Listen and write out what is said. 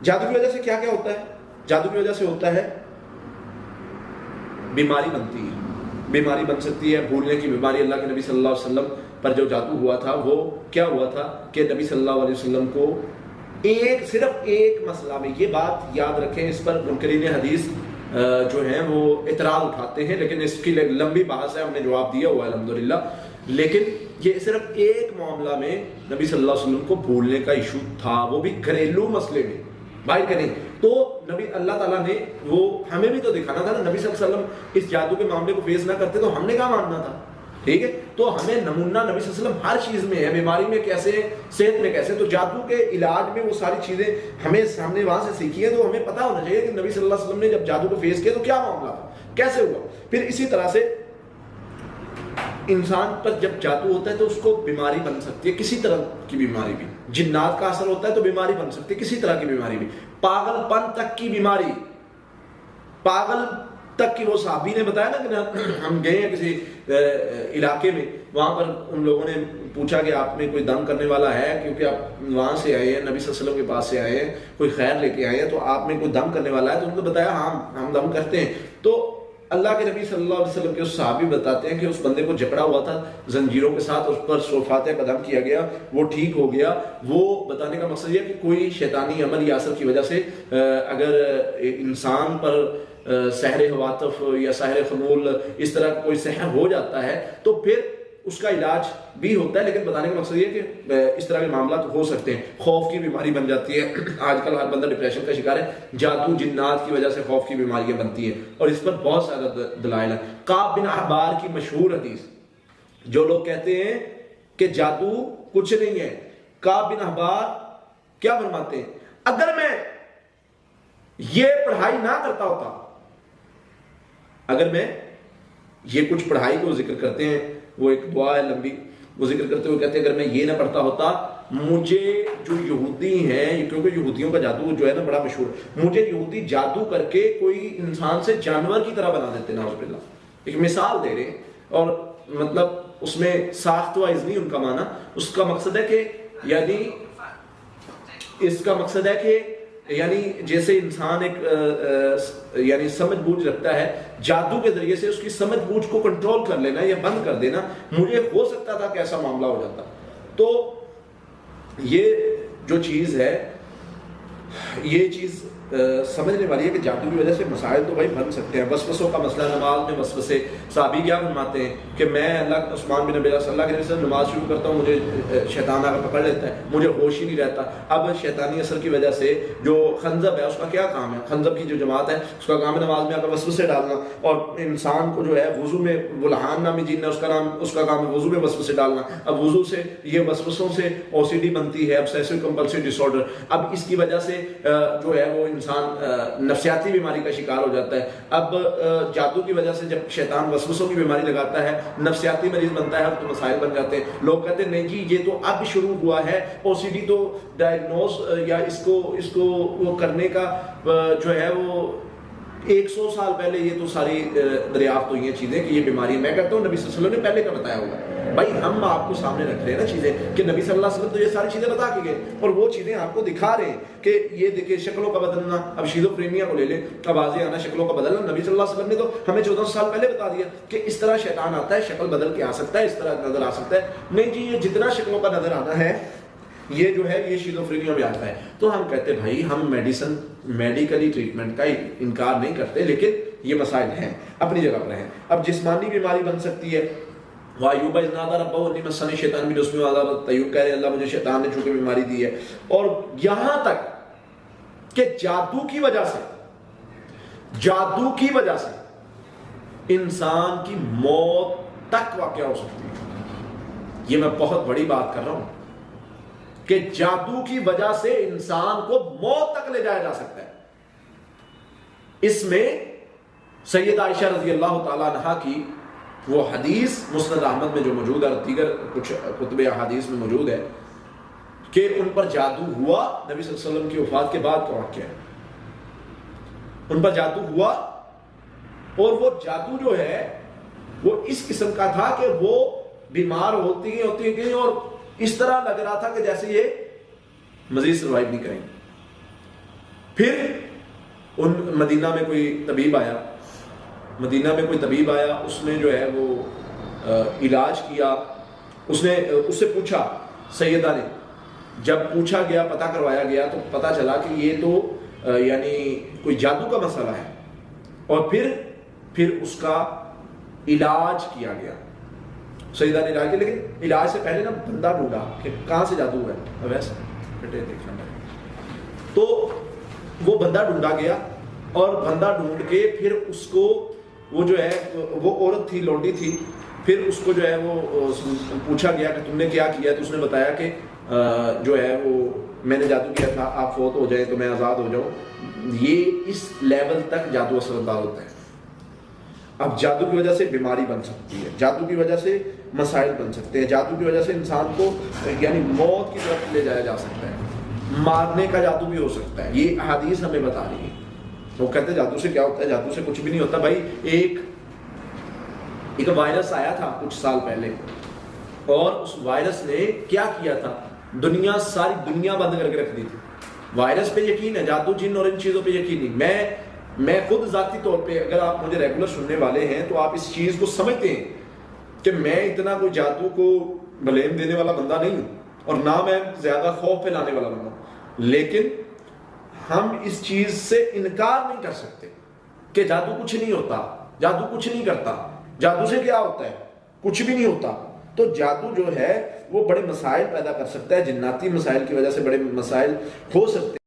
جادو کی وجہ سے کیا کیا ہوتا ہے؟ جادو کی وجہ سے ہوتا ہے بیماری بنتی ہے، بیماری بن سکتی ہے، بھولنے کی بیماری۔ اللہ کے نبی صلی اللہ علیہ وسلم پر جو جادو ہوا تھا وہ کیا ہوا تھا کہ نبی صلی اللہ علیہ وسلم کو صرف ایک مسئلہ میں، یہ بات یاد رکھیں، اس پر منکرین حدیث جو ہیں وہ اعتراض اٹھاتے ہیں، لیکن اس کی لمبی بحث ہے، ہم نے جواب دیا ہوا ہے الحمدللہ۔ لیکن یہ صرف ایک معاملہ میں نبی صلی اللہ علیہ وسلم کو بھولنے کا ایشو تھا، وہ بھی گھریلو مسئلے میں، باہر کا نہیں۔ تو نبی اللہ تعالیٰ نے وہ ہمیں بھی تو دکھانا تھا نا، نبی صلی اللہ علیہ وسلم اس جادو کے معاملے کو فیس نہ کرتے تو ہم نے کہاں ماننا تھا، ٹھیک ہے؟ تو ہمیں نمونہ نبی صلی اللہ علیہ وسلم ہر چیز میں ہے، بیماری میں کیسے، صحت میں کیسے، تو جادو کے علاج میں وہ ساری چیزیں ہمیں وہاں سے سیکھی ہیں، تو ہمیں پتہ ہونا چاہیے کہ نبی صلی اللہ علیہ وسلم نے جب جادو کو فیس کیا تو کیا معاملہ تھا، کیسے ہوا۔ پھر اسی طرح سے انسان پر جب جادو ہوتا ہے تو اس کو بیماری بن سکتی ہے، کسی طرح کی بیماری بھی، جنات کا اثر ہوتا ہے تو بیماری بن سکتی ہے، کسی طرح کی بیماری بھی، پاگل پن تک کی بیماری، پاگل تک کی۔ وہ صحابی نے بتایا نا کہ ہم گئے ہیں کسی علاقے میں، وہاں پر ان لوگوں نے پوچھا کہ آپ میں کوئی دم کرنے والا ہے، کیونکہ آپ وہاں سے آئے ہیں، نبی صلی اللہ علیہ وسلم کے پاس سے آئے ہیں، کوئی خیر لے کے آئے ہیں، تو آپ میں کوئی دم کرنے والا ہے؟ تو انہوں نے بتایا ہاں ہم دم کرتے ہیں۔ تو اللہ کے نبی صلی اللہ علیہ وسلم کے اس صحابی بتاتے ہیں کہ اس بندے کو جکڑا ہوا تھا زنجیروں کے ساتھ، اس پر فاتحہ کا دم کیا گیا، وہ ٹھیک ہو گیا۔ وہ بتانے کا مقصد یہ کہ کوئی شیطانی عمل یا اثر کی وجہ سے اگر انسان پر سحر ہواتف یا سحر خمول اس طرح کوئی سحر ہو جاتا ہے تو پھر اس کا علاج بھی ہوتا ہے، لیکن بتانے کا مقصد یہ کہ اس طرح کے معاملات ہو سکتے ہیں۔ خوف کی بیماری بن جاتی ہے، آج کل ہر بندہ ڈپریشن کا شکار ہے، جادو جنات کی وجہ سے خوف کی بیماریاں بنتی ہیں، اور اس پر بہت زیادہ دلائل ہیں۔ کعب بن احبار کی مشہور حدیث، جو لوگ کہتے ہیں کہ جادو کچھ نہیں ہے، کعب بن احبار کیا فرماتے ہیں؟ اگر میں یہ پڑھائی نہ کرتا ہوتا، اگر میں یہ کچھ پڑھائی کو ذکر کرتے ہیں، وہ ایک دعا ہے لمبی، وہ ذکر کرتے ہوئے کہتے ہیں اگر میں یہ نہ پڑھتا ہوتا، مجھے جو یہودی ہیں، کیونکہ یہودیوں کا جادو جو ہے نا بڑا مشہور، مجھے یہودی جادو کر کے کوئی انسان سے جانور کی طرح بنا دیتے، نعوذ باللہ۔ ایک مثال دے رہے ہیں، اور مطلب اس میں ساخت وائز نہیں ان کا معنی، اس کا مقصد ہے کہ یعنی اس کا مقصد ہے کہ یعنی جیسے انسان ایک یعنی سمجھ بوجھ رکھتا ہے، جادو کے ذریعے سے اس کی سمجھ بوجھ کو کنٹرول کر لینا یا بند کر دینا، مجھے ہو سکتا تھا کہ ایسا معاملہ ہو جاتا۔ تو یہ جو چیز ہے، یہ چیز سمجھنے والی ہے کہ جادو کی وجہ سے مسائل تو بھائی بن سکتے ہیں۔ وسوسوں کا مسئلہ، نماز میں وسوسے، صحابی کیا فرماتے ہیں کہ میں عثمان بن ابی صلی اللہ کے وسلم نماز شروع کرتا ہوں، مجھے شیطان آ کر پکڑ لیتا ہے، مجھے ہوش ہی نہیں رہتا۔ اب شیطانی اثر کی وجہ سے جو خنزب ہے اس کا کیا کام ہے؟ خنزب کی جو جماعت ہے اس کا کام ہے نماز میں آ کر وسوسے ڈالنا، اور انسان کو جو ہے وضو میں بلحان نامی جن ہے اس کا کام ہے وضو میں وسوسے ڈالنا۔ اب وضو سے یہ وسوسوں سے OCD بنتی ہے، obsessive compulsive disorder۔ اب اس کی وجہ سے جو ہے وہ انسان نفسیاتی بیماری کا شکار ہو جاتا ہے۔ اب جادو کی وجہ سے جب شیطان وسوسوں کی بیماری لگاتا ہے، نفسیاتی مریض بنتا ہے، تو مسائل بن جاتے ہیں۔ لوگ کہتے ہیں نہیں جی یہ تو اب شروع ہوا ہے، OCD تو ڈائگنوز یا اس کو وہ کرنے کا جو ہے وہ 100 سال پہلے یہ تو ساری دریافت ہوئی ہیں چیزیں کہ یہ بیماری ہے۔ میں کہتا ہوں نبی صلی اللہ علیہ وسلم نے پہلے کا بتایا ہوگا، بھائی ہم آپ کو سامنے رکھ رہے ہیں نا چیزیں کہ نبی صلی اللہ علیہ وسلم تو یہ ساری چیزیں بتا کے گئے، اور وہ چیزیں آپ کو دکھا رہے ہیں کہ یہ دیکھیں شکلوں کا بدلنا۔ اب شیزوفرینیا کو لے لیں، آوازیں آنا، شکلوں کا بدلنا، نبی صلی اللہ علیہ وسلم نے تو ہمیں 14 سال پہلے بتا دیا کہ اس طرح شیطان آتا ہے، شکل بدل کے آ سکتا ہے، اس طرح نظر آ سکتا ہے۔ نہیں جی یہ جتنا شکلوں کا نظر آنا ہے یہ جو ہے یہ شیزوفرینیا میں آتا ہے۔ تو ہم کہتے ہیں بھائی ہم میڈیکلی ٹریٹمنٹ کا انکار نہیں کرتے، لیکن یہ مسائل ہیں، اپنی جگہ پر ہیں۔ اب جسمانی بیماری بن سکتی ہے، وایوب اذ نادى ربه انی مسنی الشیطان بنصب وعذاب، طیوب کہہ رہے اللہ مجھے شیطان نے چونکہ بیماری دی ہے۔ اور یہاں تک کہ جادو کی وجہ سے انسان کی موت تک واقع ہو سکتی ہے۔ یہ میں بہت بڑی بات کر رہا ہوں کہ جادو کی وجہ سے انسان کو موت تک لے جایا جا سکتا ہے۔ اس میں سیدہ عائشہ رضی اللہ تعالیٰ عنہا کی وہ حدیث مسند احمد میں جو موجود ہے، دیگر کچھ کتب احادیث میں موجود ہے کہ ان پر جادو ہوا، نبی صلی اللہ علیہ وسلم کی وفات کے بعد کا واقعہ ہے۔ ان پر جادو ہوا، اور وہ جادو جو ہے وہ اس قسم کا تھا کہ وہ بیمار ہوتی گئی اور اس طرح لگ رہا تھا کہ جیسے یہ مزید سروائیو نہیں کریں گے۔ پھر مدینہ میں کوئی طبیب آیا، اس نے جو ہے وہ علاج کیا، اس سے پوچھا، سیدہ نے جب پوچھا گیا، پتہ کروایا گیا تو پتہ چلا کہ یہ تو یعنی کوئی جادو کا مسئلہ ہے، اور پھر اس کا علاج کیا گیا، سیدہ نے علاج کیا، لیکن علاج سے پہلے نا بندہ ڈھونڈا کہ کہاں سے جادو ہے، ویسے تو وہ بندہ ڈھونڈا گیا، اور بندہ ڈھونڈ کے پھر اس کو وہ جو ہے وہ عورت تھی، لونڈی تھی، پھر اس کو جو ہے وہ پوچھا گیا کہ تم نے کیا کیا، تو اس نے بتایا کہ جو ہے وہ میں نے جادو کیا تھا، آپ فوت ہو جائیں تو میں آزاد ہو جاؤں۔ یہ اس لیول تک جادو اثر انداز ہوتا ہے۔ اب جادو کی وجہ سے بیماری بن سکتی ہے، جادو کی وجہ سے مسائل بن سکتے ہیں، جادو کی وجہ سے انسان کو یعنی موت کی طرف لے جایا جا سکتا ہے، مارنے کا جادو بھی ہو سکتا ہے۔ یہ احادیث ہمیں بتا رہی ہے۔ وہ کہتے ہیں جادو سے کیا ہوتا ہے، جادو سے کچھ بھی نہیں ہوتا بھائی۔ ایک وائرس آیا تھا کچھ سال پہلے، اور اس وائرس نے کیا کیا تھا، ساری دنیا بند کر کے رکھ دی تھی۔ وائرس پہ یقین ہے، جادو جن اور ان چیزوں پہ یقین نہیں۔ میں خود ذاتی طور پہ، اگر آپ مجھے ریگولر سننے والے ہیں تو آپ اس چیز کو سمجھتے ہیں کہ میں اتنا کوئی جادو کو بلیم دینے والا بندہ نہیں ہوں، اور نہ میں زیادہ خوف پھیلانے والا بندہ ہوں، لیکن ہم اس چیز سے انکار نہیں کر سکتے کہ جادو کچھ نہیں ہوتا، جادو کچھ نہیں کرتا۔ جادو سے کیا ہوتا ہے؟ کچھ بھی نہیں ہوتا۔ تو جادو جو ہے وہ بڑے مسائل پیدا کر سکتا ہے، جناتی مسائل کی وجہ سے بڑے مسائل ہو سکتے ہیں۔